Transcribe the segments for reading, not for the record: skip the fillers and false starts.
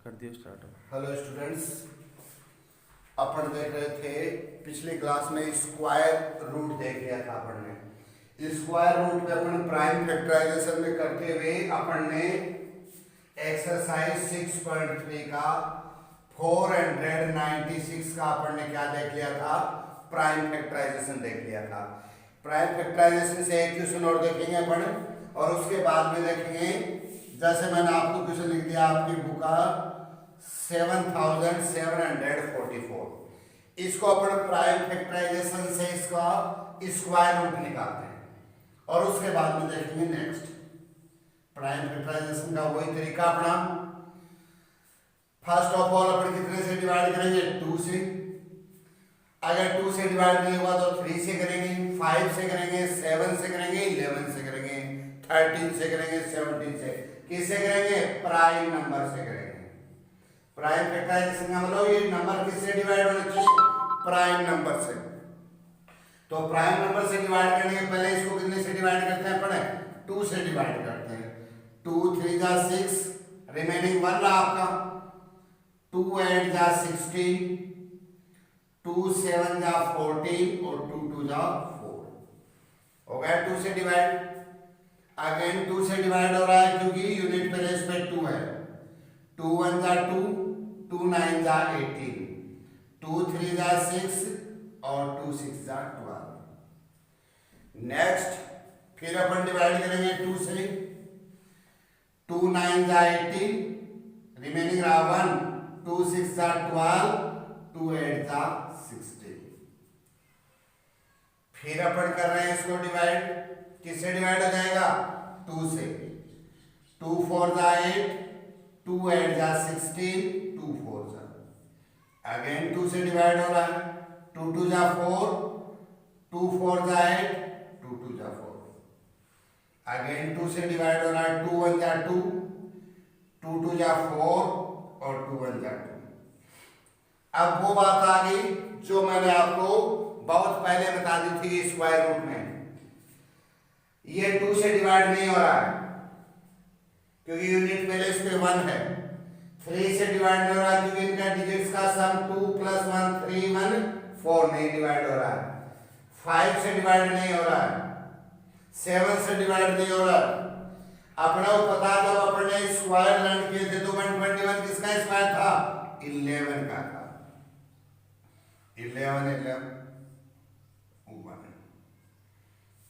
कर दियो start. Hello students, अपन देख रहे थे पिछली क्लास में स्क्वायर रूट देख लिया था अपन ने। स्क्वायर रूट पे अपन प्राइम फैक्टराइजेशन में करते हुए अपन ने एक्सरसाइज 6.3 का 496 का अपन ने क्या देख लिया था, प्राइम फैक्टराइजेशन देख लिया था। प्राइम फैक्टराइजेशन से एक क्वेश्चन और देखेंगे अपन, और उसके बाद में देखेंगे, जैसे मैंने आपको क्वेश्चन लिख दिया आपकी बुक का 7744, इसको अपन प्राइम फैक्टराइजेशन से इसका स्क्वायर रूट निकालते हैं, और उसके बाद में देखेंगे नेक्स्ट प्राइम फैक्टराइजेशन का वही तरीका अपना। फर्स्ट ऑफ ऑल अपन कितने से डिवाइड करेंगे, 2 से। अगर 2 से डिवाइड नहीं हुआ तो 3 से करेंगे, 5 से करेंगे, 7 से करेंगे, 11 से करेंगे, 13 से करेंगे, 17 से। किससे करेंगे, प्राइम नंबर से करेंगे। प्राइम फैक्टराइजेशन का मतलब ये नंबर किससे डिवाइड होना चाहिए, प्राइम नंबर से। तो प्राइम नंबर से डिवाइड करने के पहले इसको कितने से डिवाइड करते हैं अपन, 2 से डिवाइड करते हैं। 2 3 जा 6, रिमेनिंग 1 रहा आपका। 2 8 जा 16, 2 7 जा 14 और 2 2 जा 4 हो गया 2 से डिवाइड। अगेन 2 से डिवाइड हो रहा है क्योंकि यूनिट पे रेस पे 2 है। 2 1 जा 2, 2 9 जा 18, 2 3 जा 6 और 2 6 जा 12। नेक्स्ट फिर अपन डिवाइड करेंगे 2 से। 2 9 जा 18, रिमेनिंग रहा 1, 2 6 जा 12, 2 8 जा 16। फिर अपन कर रहे हैं इसको डिवाइड, किससे डिवाइड हो जाएगा, 2 से। 2 4 जा 8, 2 8 जा 16, 2 4 जा। अगेन 2 से डिवाइड हो रहा है, 2 2 जा 4, 2 4 जा 8, 2 2 जा 4। अगेन 2 से डिवाइड हो रहा है, 2 1 जा 2, 2 2 जा 4 और 2 1 जा 2। अब वो बात आ गई जो मैंने आपको बहुत पहले बता दी थी स्क्वायर रूट में। ये 2 से डिवाइड नहीं हो रहा है क्योंकि यूनिट पहले इस पे 1 है। 3 से डिवाइड नहीं हो रहा है क्योंकि इनका डिजिट्स का सम 2 + 1 3 1 4 नहीं डिवाइड हो रहा है। 5 से डिवाइड नहीं हो रहा है, 7 से डिवाइड नहीं हो रहा है। अपना पता जब अपने स्क्वायर लर्न किए थे तो 121 किसका स्क्वायर था, 11 का था। 11 11 1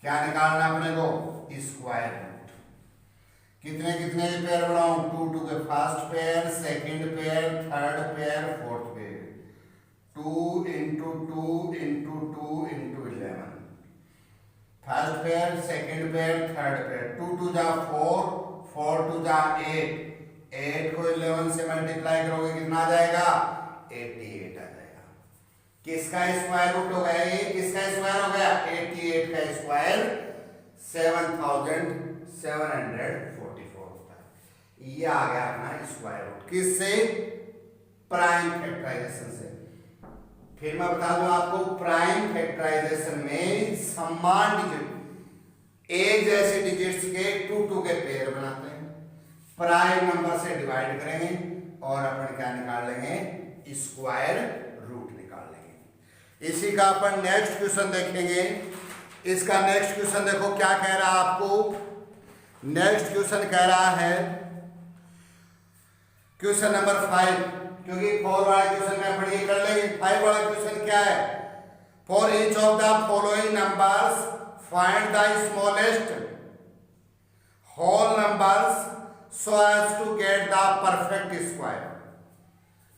क्या निकालना अपने को, स्क्वायर रूट। कितने कितने के पेयर बनाऊं, 2 2 के first pair, second pair, third pair, fourth pair. 2 × 2 × 2 × 11, first pair, second pair, third pair. 2 2 जा 4, 4 2 जा 8, 8 को 11 से मल्टीप्लाई करोगे कितना आ जाएगा, 88 आ जाएगा। किसका स्क्वायर रूट हो गया, ये किसका स्क्वायर हो गया, 88 का स्क्वायर 7744 होता है। ये आ गया अपना स्क्वायर रूट, किससे, प्राइम फैक्टराइजेशन से। फिर मैं बता दूं आपको, प्राइम फैक्टराइजेशन में समान डिजिट, एक जैसे डिजिट्स के 2 2 के पेयर बनाते हैं, प्राइम नंबर से डिवाइड करेंगे और अपन क्या निकाल लेंगे, स्क्वायर रूट निकाल लेंगे। इसी का अपन नेक्स्ट क्वेश्चन देखेंगे। इसका नेक्स्ट क्वेश्चन देखो क्या कह रहा है आपको। नेक्स्ट क्वेश्चन कह रहा है क्वेश्चन नंबर 5, क्योंकि 4 वाला क्वेश्चन में अपन ये कर लेंगे। 5 वाला क्वेश्चन क्या है, for each of the following numbers find the smallest whole numbers so as to get the perfect square.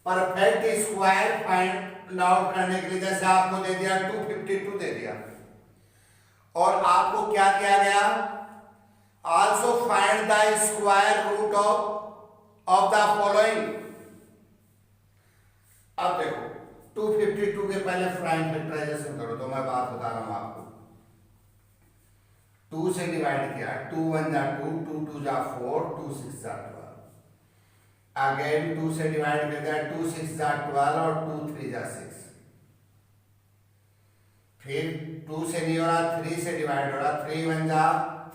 Perfect square find out करने के लिए जैसे आपको दे दिया 252 दे दिया, और आपको क्या किया गया, also find the square root of the following. अब देखो 252 के पहले प्राइम फैक्टराइजेशन करो, तो मैं बात बता रहा हूं आपको। 2 से डिवाइड किया, 2 1 जा 2, 2 2 जा 4, 2 6 जा 12। अगेन 2 से डिवाइड कर दिया, 2 6 जा 12 और 2 3 जा 6। फिर 2 से नहीं हो रहा, 3 से डिवाइड हो रहा, 3 1 जा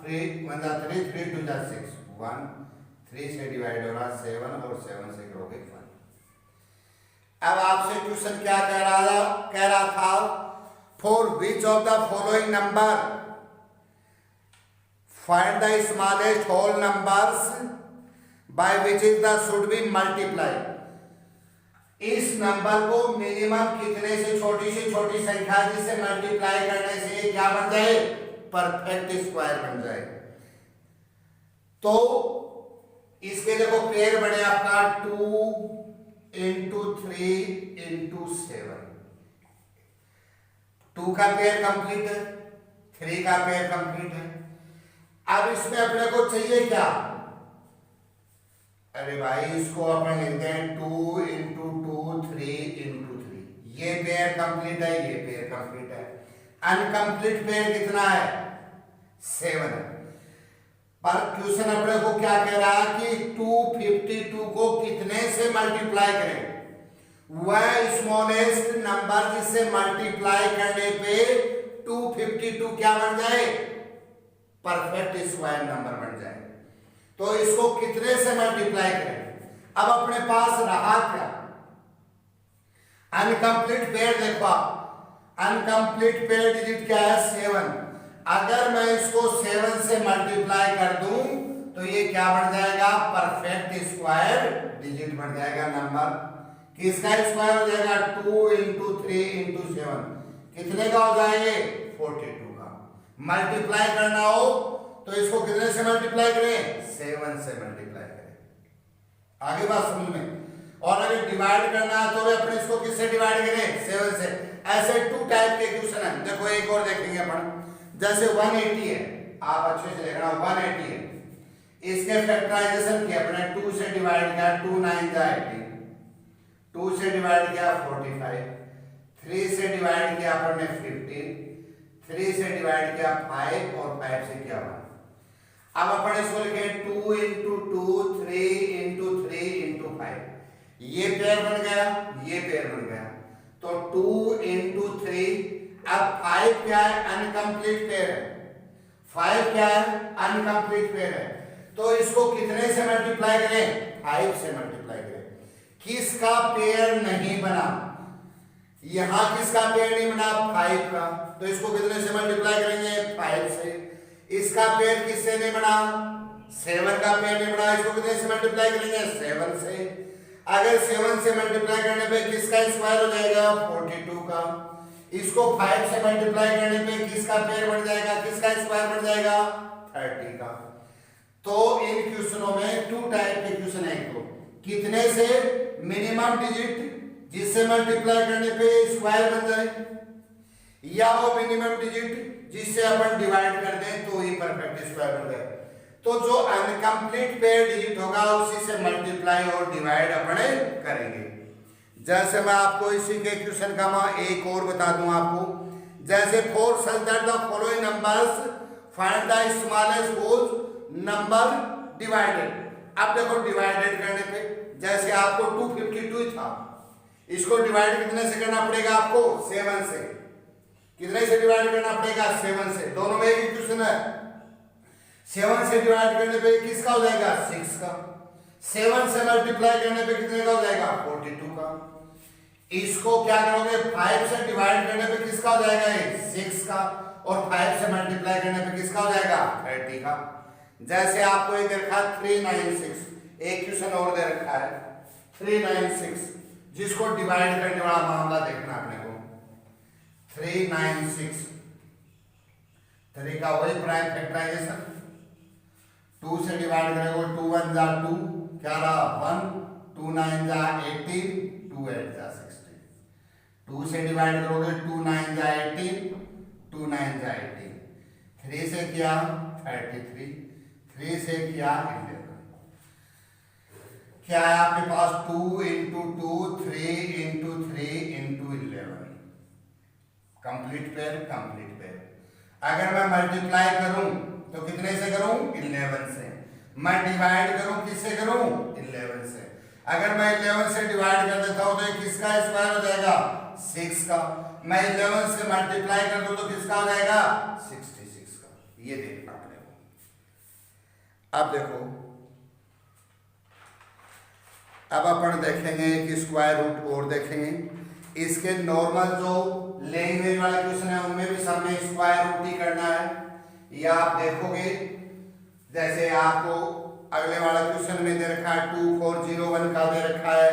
3, 3 3 2 जा 6 1। 3 से डिवाइड हो रहा 7 और 7 से करोगे 5। अब आपसे क्वेश्चन क्या कह रहा था, for which of the following number find the smallest whole numbers by which is the should be multiply. इस नंबर को मिनिमम कितने से छोटी संख्या जिससे मल्टीप्लाई करने से ये क्या बन जाए, परफेक्ट स्क्वायर बन जाए। तो इसके देखो पेयर बने आपका 2 into 3 into 7। 2 का पेयर कंप्लीट है, 3 का पेयर कंप्लीट है। अब इसमें अपने को चाहिए क्या, अरे भाई इसको अपन लिखते हैं 2 into 2 3 into 3। ये पेयर कंप्लीट है, ये पेयर कंप्लीट है। अनकंप्लीट पेयर कितना है, 7 है। पर क्वेश्चन अपने को क्या कह रहा है कि 252 को कितने से मल्टीप्लाई करें, वह स्मॉलेस्ट नंबर जिससे मल्टीप्लाई करने पे 252 क्या बन जाए, परफेक्ट स्क्वायर नंबर बन जाए। तो इसको कितने से मल्टीप्लाई करें। अब अपने पास रहा क्या, अनकंप्लीट पेयर। देखो अनकंप्लीट पेयर डिजिट क्या है, 7। अगर मैं इसको 7 से मल्टीप्लाई कर दूं तो ये क्या बन जाएगा, परफेक्ट स्क्वायर डिजिट बन जाएगा। नंबर किसका स्क्वायर हो जाएगा, 2 into 3 into 7। कितने का हो जाएगा, 42 का। मल्टीप्लाई करना हो तो इसको कितने से मल्टीप्लाई करें, 7 से मल्टीप्लाई करें। आगे बात समझ में। और अगर डिवाइड करना है तो भी अपने इसको किससे डिवाइड करें, 7 से। ऐसे 2 टाइप के क्वेश्चन है। देखो एक और देखेंगे अपन, जैसे 180 है, आप अच्छे से देखना 180 है, इसके फैक्टराइजेशन किया अपने, 2 से डिवाइड किया, 2 9 जा 18, 2 से डिवाइड किया 45, 3 से डिवाइड किया अपन ने 15, 3 से डिवाइड किया 5 और 5 से किया 1। अब अपन इसको लिखे 2 into 2 3 into 3 into 5। ये पेयर बन गया, ये पेयर बन गया। तो 2 into 3। अब 5 क्या है, अनकंप्लीट पेयर है। 5 क्या है, अनकंप्लीट पेयर है। तो इसको कितने से मल्टीप्लाई करें, 5 से मल्टीप्लाई करें। किसका पेयर नहीं बना, यहां किसका पेयर नहीं बना, 5 का। तो इसको कितने से मल्टीप्लाई करेंगे, 5 से। इसका पेयर किससे नहीं बना, 7 का पेयर नहीं बना, इसको कितने से मल्टीप्लाई करेंगे, 7 से। अगर 7 से मल्टीप्लाई करने पे किसका स्क्वायर हो जाएगा, 42 का। इसको 5 से मल्टीप्लाई करने पे किसका पेयर बन जाएगा, किसका स्क्वायर बन जाएगा, 30 का। तो इन क्वेश्चनों में 2 टाइप के क्वेश्चन है। तो कितने से मिनिमम डिजिट जिससे मल्टीप्लाई करने पे स्क्वायर बन जाए, या वो मिनिमम डिजिट जिससे अपन डिवाइड कर दें तो ये परफेक्ट स्क्वायर बन जाए। तो जो अनकंप्लीट पेयर डिजिट होगा उसी से मल्टीप्लाई और डिवाइड अपन करेंगे। जैसे मैं आपको इसी के क्वेश्चन का मैं एक और बता दूं आपको, जैसे 4 such that the following numbers find the smallest whole number divided। अब देखो डिवाइडेड करने पे, जैसे आपको 252 था, इसको डिवाइड कितने से करना पड़ेगा आपको, 7 से। कितने से डिवाइड करना पड़ेगा, 7 से। दोनों में एक ही क्वेश्चन है। 7 से डिवाइड करने पे किसका हो जाएगा, 6 का। 7 से मल्टीप्लाई करने पे कितने का हो जाएगा, 42 का। इसको क्या करोगे, 5 से डिवाइड करने पे किसका हो जाएगा, 6 का। और 5 से मल्टीप्लाई करने पे किसका हो जाएगा, 30 का। जैसे आपको ये दे रखा 396, एक क्वेश्चन और दे रखा है 396, जिसको डिवाइड करने वाला मामला देखना अपने को। 396 3 का वही प्राइम फैक्टराइजेशन, 2 से डिवाइड करेंगे, 2 1 जा 2, क्या रहा 1, 2 9 जा 18, 2 8 जा 16। 2 से डिवाइड करोगे, 2 9 जा 18, 2 9 जा 18, 3 से किया 33, 3 से किया 11। क्या है आपके पास, 2 into 2 3 into 3 into 11। Complete pair, complete pair. अगर मैं मल्टीप्लाई करूं तो कितने से करूं, 11 से। मैं डिवाइड करूं किससे करूं, 11 से। अगर मैं 11 से डिवाइड कर देता हूं तो ये किसका स्क्वायर हो जाएगा, 6 का। मैं 11 से मल्टीप्लाई कर दूं तो किसका हो जाएगा, 66 का। ये देखना पड़ेगा। अब देखो अब अपन देखेंगे कि स्क्वायर रूट और देखेंगे। इसके नॉर्मल जो लैंग्वेज वाला क्वेश्चन है उनमें भी सब में स्क्वायर रूट ही करना है। या आप देखोगे जैसे आपको अगले वाला क्वेश्चन में दे रखा है 2401 का दे रखा है,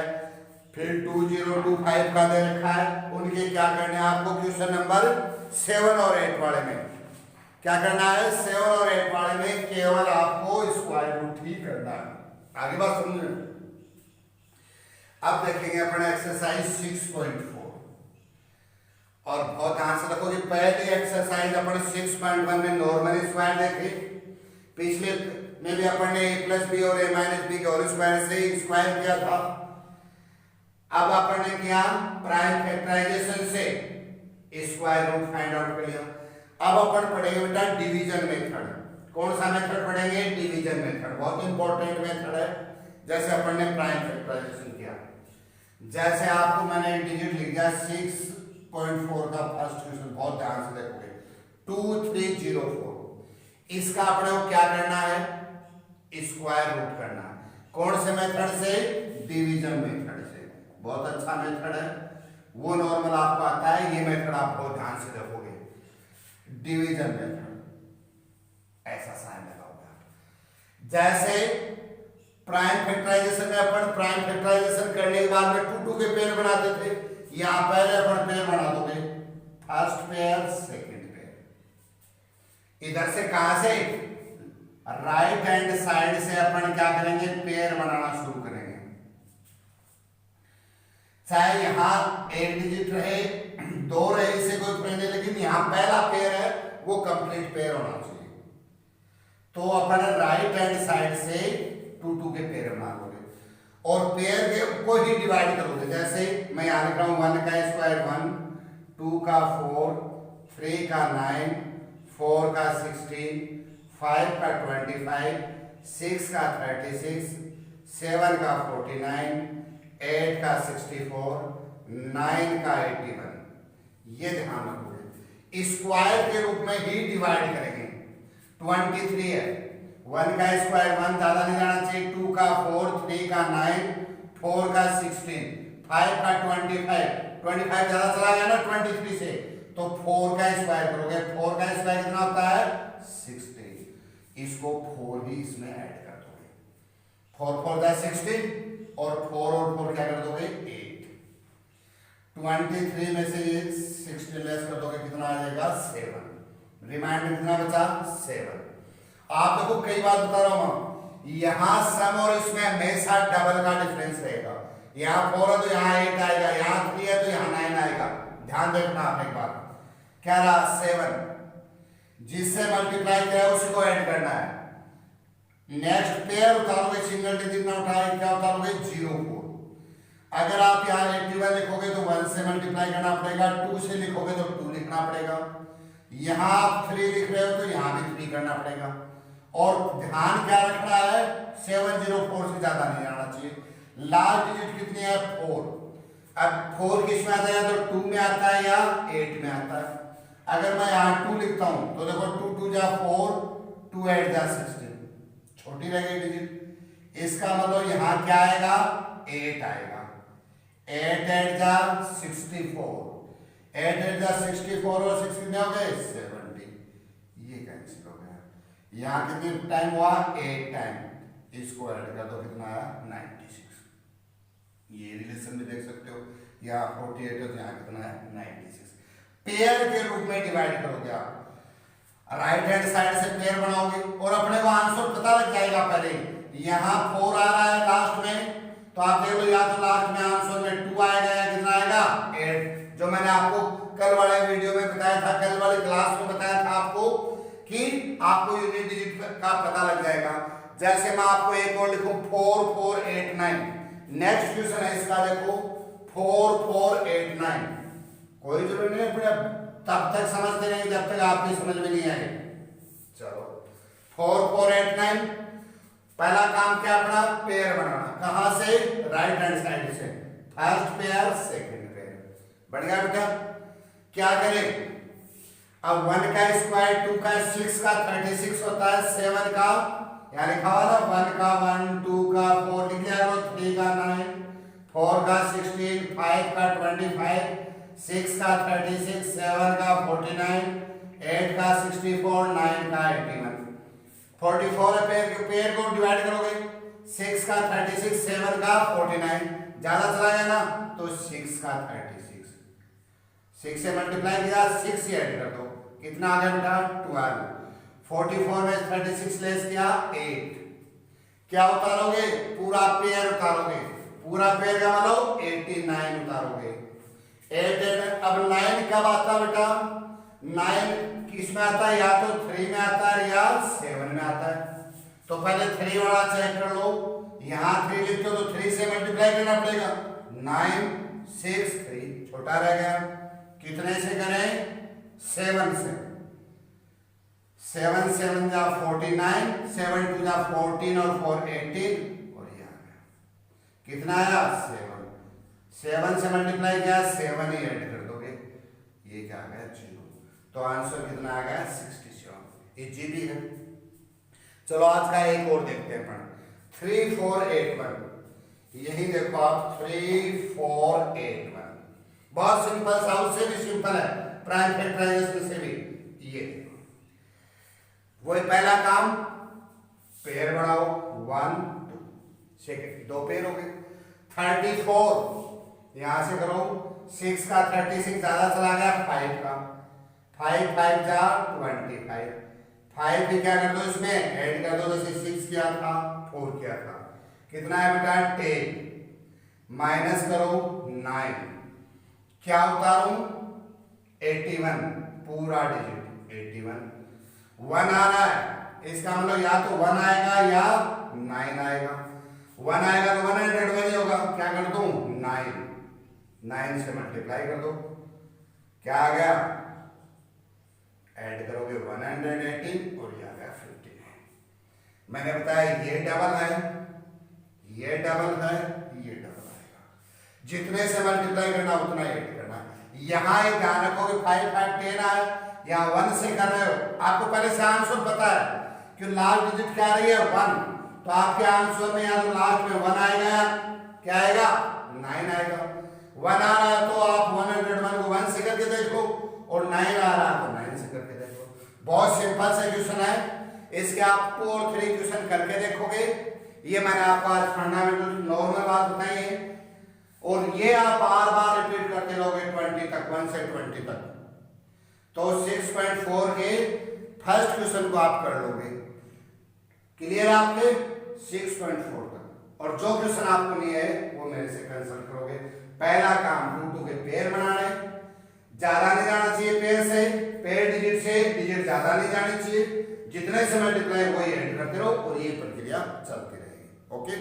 फिर 2025 का दे रखा है। उनके क्या करना है आपको क्वेश्चन नंबर 7 और 8 वाले में क्या करना है, 7 और 8 वाले में केवल आपको स्क्वायर रूट ही करना है। आगे बात समझ। अब देखेंगे अपना एक्सरसाइज 6.4 और बहुत ध्यान से रखो कि पहली एक्सरसाइज अपन 6.1 में नॉर्मल स्क्वायर देखे, पिछले में भी अपन ने a प्लस बी और a माइनस बी के होल स्क्वायर से स्क्वायर किया था। अब अपन ने किया प्राइम फैक्टराइजेशन से स्क्वायर रूट फाइंड आउट कर लिया। अब अपन पढ़ेंगे बेटा डिवीजन मेथड। कौन सा मेथड पढ़ेंगे, डिवीजन मेथड, बहुत इंपॉर्टेंट मेथड है। जैसे अपन ने प्राइम फैक्टराइजेशन किया, जैसे आपको मैंने एक डिजिट लिख दिया 6.4 का फर्स्ट क्वेश्चन, बहुत ध्यान से देखोगे 2304। इसका अपने को क्या करना है, स्क्वायर रूट करना है। कौन से मेथड से, डिवीजन मेथड से। बहुत अच्छा मेथड है, वो नॉर्मल आपको आता है। ये मेथड आप बहुत ध्यान से देखोगे, डिवीजन मेथड ऐसा साइन लगा होगा। जैसे प्राइम फैक्टराइजेशन में अपन प्राइम फैक्टराइजेशन करने के बाद में 2 के पेयर बनाते थे। यहां पहले अपन पेयर बना दोगे, फर्स्ट पेयर सेकंड पेयर। इधर से कहां से, राइट हैंड साइड से अपन क्या करेंगे, पेयर बनाना शुरू करेंगे। चाहे यहां एक डिजिट रहे, 2 रहे, इसे कोई प्रश्न नहीं, लेकिन यहां पहला पेयर है वो कंप्लीट पेयर होना चाहिए। तो अपन राइट हैंड साइड से 2 के पेयर बना लोगे और पेयर के को ही डिवाइड करोगे। जैसे मैं यहां लिख रहा हूं 1 का स्क्वायर 1, 2 का 4, 3 का 9, 4 का 16, 5 का 25, 6 का 36, 7 का 49, 8 का 64, 9 का 81। ये ध्यान रखोगे, स्क्वायर के रूप में ही डिवाइड करेंगे। 23 है, 1 का स्क्वायर 1 ज्यादा नहीं जाना चाहिए, 2 का 4, 3 का 9, 4 का 16, 5 का 25, 25 ज्यादा चला गया ना 23 से, तो 4 का स्क्वायर करोगे। 4 का स्क्वायर कितना होता है, 60। इसको 4 ही इसमें ऐड कर दोगे, 4 4 का 16 और 4 क्या कर दोगे, 8। 23 में से ये 16 लेस कर दोगे, कितना आ जाएगा, 7। रिमाइंडर कितना बचा, 7। आप देखो कई बार बता रहा हूं, यहां सम और इसमें हमेशा डबल का डिफरेंस रहेगा। यहां 4 है तो यहां 8 आएगा, यहां 3 है तो यहां 9 आएगा। ध्यान देखना आपने एक बात, क्या रहा 7, जिससे मल्टीप्लाई किया उसी को ऐड करना है। नेक्स्ट पेयर उतारोगे, सिंगल डिजिट ना उठाए, क्या उतारोगे, 0 4। अगर आप यहां 81 लिखोगे तो 1 से मल्टीप्लाई करना पड़ेगा, 2 से लिखोगे तो 2 लिखना पड़ेगा। यहां आप 3 लिख रहे हो तो यहां भी 3 करना पड़ेगा। और ध्यान क्या रखना है, 704 से ज्यादा नहीं आना चाहिए। लास्ट डिजिट कितनी है, 4। अब 4 किस में आता है, तो 2 में आता है या 8 में आता है। अगर मैं यहाँ 2 लिखता हूं तो देखो 2 2 जा 4, 2 8 जा 16, छोटी रह गई डिजिट। इसका मतलब यहाँ क्या आएगा, 8 आएगा। 8 8 जा 64, 8 8 जा 64 और 6 कितने हो गए, 70। ये कैंसिल हो गया। यहाँ कितनी टाइम हुआ, 8 टाइम। इसको ऐड कर दो, कितना आया, 96। ये रिलेशन भी देख सकते हो, यहाँ 48 है तो यहाँ कितना है, 96। पेयर के रूप में डिवाइड करोगे आप, राइट हैंड साइड से पेयर बनाओगे और अपने को आंसर पता लग जाएगा। पहले यहाँ 4 आ रहा है लास्ट में, तो आप देख लो या तो लास्ट में आंसर में 2 आएगा या कितना आएगा, 8। जो मैंने आपको कल वाले वीडियो में बताया था, कल वाली क्लास में बताया था आपको कि आपको यूनिट डिजिट का पता लग जाएगा। जैसे मैं आपको एक और लिखूं 4 4 8 9, नेक्स्ट क्वेश्चन है इसका, देखो 4 4 8 9। कोई जरूरत नहीं है तब तक समझते नहीं जब तक आपकी समझ में नहीं आए। चलो 4 4 8 9, पहला काम क्या अपना, पेयर बनाना। कहां से, राइट हैंड साइड से, फर्स्ट पेयर सेकंड पेयर। बढ़िया बेटा, क्या करें अब 1 का स्क्वायर 2 का 6 का 36 होता है, 7 का क्या लिखा हुआ था, 1 का 1, 2 का 4 लिख लिया करो, 3 का 9, 4 का 16, 5 का 25, 6 का 36, 7 का 49, 8 का 64, 9 का 81। 44 पेयर को डिवाइड करोगे, 6 का 36, 7 का 49, ज्यादा चला गया ना तो 6 का 36, 6 से मल्टीप्लाई किया, 6 से ऐड कर दो, कितना आ गया बेटा 12। 44 में 36 लेस किया 8, क्या उतारोगे, पूरा पेयर उतारोगे, पूरा पेयर का मतलब 89 उतारोगे। 8 अब 9 कब आता बेटा, 9 किस में आता है, या तो 3 में आता है या 7 में आता है। तो पहले 3 वाला चेक कर लो, यहाँ 3 लिखते हो तो 3 से मल्टीप्लाई करना पड़ेगा, 9 6 3 छोटा रह गया, कितने से करें 7 से, 7 7 जा 49, 7 2 जा 14 और 4 18 और ये आ गया, कितना आया 7, 7 से मल्टीप्लाई किया 7 ही ऐड कर दोगे, ये क्या आ गया 0, तो आंसर कितना आ गया 67, ये जी भी है। चलो आज का एक और देखते हैं अपन, 3 4 8 1, यही देखो आप 3 4 8 1, बहुत सिंपल सा, उससे भी सिंपल है, प्राइम फैक्टराइजेशन से भी। ये वही पहला काम, पेयर बढ़ाओ 1 2, सेकंड 2 पेयर हो गए। 34 यहां से करो, 6 का 36 ज्यादा चला गया 5 का, 5 5 जा 25, 5 भी क्या कर दो इसमें ऐड कर दो, जैसे 6 किया था 4 किया था, कितना है बेटा 10, माइनस करो 9, क्या उतारूं 81, पूरा डिजिट 81, 1 आ रहा है, इसका मतलब या तो 1 आएगा या 9 आएगा, 1 आएगा तो 100 में नहीं होगा, क्या कर दूं 9 से मल्टीप्लाई कर दो, क्या आ गया, ऐड करोगे 118 और ये आ गया 59। मैंने बताया ये डबल है, ये डबल है, ये डबल आएगा, जितने से मल्टीप्लाई करना उतना ऐड करना। यहाँ एक ध्यान रखो कि 5 5 10 आए, यहाँ 1 से कर रहे हो, आपको पहले से आंसर पता है कि लास्ट डिजिट क्या आ रही है 1, तो आपके आंसर में यहाँ तो लास्ट में 1 आएगा, क्या आएगा 9 आएगा। 1 आ रहा है तो आप 101 को 1 से करके देखो, और 9 आ रहा है तो 9 से करके देखो, बहुत सिंपल सा क्वेश्चन है, इसके आप 2 और 3 क्वेश्चन करके देखोगे। ये मैंने आपको आज फंडामेंटल नॉर्मल बात बताई है, और ये आप बार बार रिपीट करते रहोगे 20 तक, 1 से 20 तक, तो 6.4 के फर्स्ट क्वेश्चन को आप कर लोगे, क्लियर आपके 6.4 तक। और जो क्वेश्चन आपको नहीं है वो मेरे से कंसल्ट करोगे। पहला काम रूटों के पेयर बनाने, ज्यादा नहीं जाना चाहिए पेयर से, पेयर डिजिट से डिजिट ज्यादा नहीं जानी चाहिए, जितने से मल्टीप्लाई वही ऐड करते रहो, और ये प्रक्रिया चलती रहेगी। ओके।